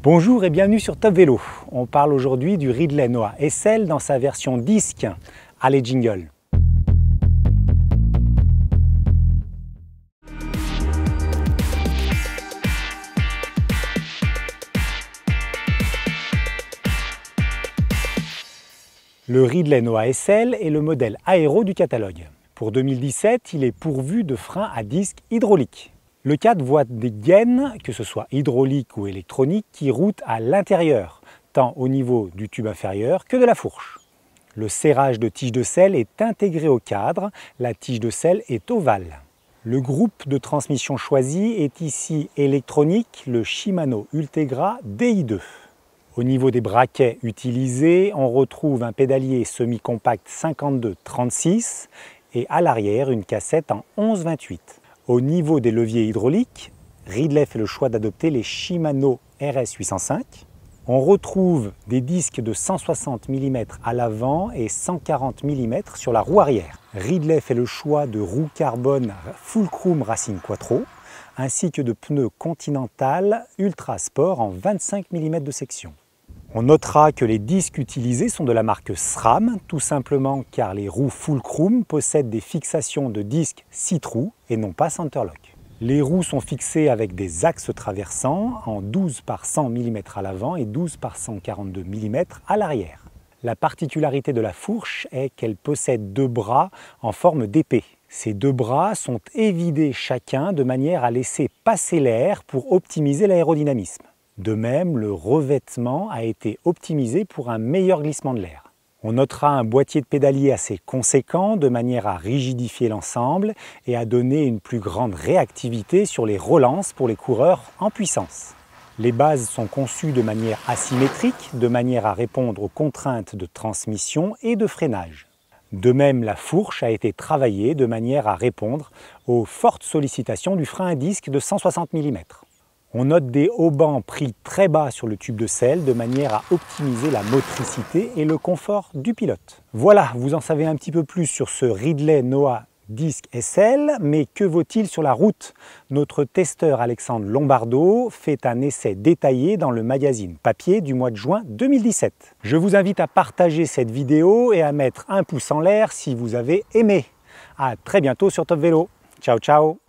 Bonjour et bienvenue sur Top Vélo. On parle aujourd'hui du Ridley Noah SL dans sa version disque. Allez jingle! Le Ridley Noah SL est le modèle aéro du catalogue. Pour 2017, il est pourvu de freins à disque hydrauliques. Le 4 voit des gaines, que ce soit hydrauliques ou électroniques, qui routent à l'intérieur, tant au niveau du tube inférieur que de la fourche. Le serrage de tige de selle est intégré au cadre, la tige de selle est ovale. Le groupe de transmission choisi est ici électronique, le Shimano Ultegra DI2. Au niveau des braquets utilisés, on retrouve un pédalier semi-compact 52-36 et à l'arrière une cassette en 11-28. Au niveau des leviers hydrauliques, Ridley fait le choix d'adopter les Shimano RS 805. On retrouve des disques de 160 mm à l'avant et 140 mm sur la roue arrière. Ridley fait le choix de roues carbone Fulcrum Racing Quattro ainsi que de pneus Continental Ultra Sport en 25 mm de section. On notera que les disques utilisés sont de la marque SRAM, tout simplement car les roues Fulcrum possèdent des fixations de disques 6 trous et non pas Centerlock. Les roues sont fixées avec des axes traversants en 12 par 100 mm à l'avant et 12 par 142 mm à l'arrière. La particularité de la fourche est qu'elle possède deux bras en forme d'épée. Ces deux bras sont évidés chacun de manière à laisser passer l'air pour optimiser l'aérodynamisme. De même, le revêtement a été optimisé pour un meilleur glissement de l'air. On notera un boîtier de pédalier assez conséquent de manière à rigidifier l'ensemble et à donner une plus grande réactivité sur les relances pour les coureurs en puissance. Les bases sont conçues de manière asymétrique, de manière à répondre aux contraintes de transmission et de freinage. De même, la fourche a été travaillée de manière à répondre aux fortes sollicitations du frein à disque de 160 mm. On note des haubans pris très bas sur le tube de selle de manière à optimiser la motricité et le confort du pilote. Voilà, vous en savez un petit peu plus sur ce Ridley Noah Disc SL, mais que vaut-il sur la route? Notre testeur Alexandre Lombardo fait un essai détaillé dans le magazine papier du mois de juin 2017. Je vous invite à partager cette vidéo et à mettre un pouce en l'air si vous avez aimé. À très bientôt sur Top Vélo. Ciao ciao.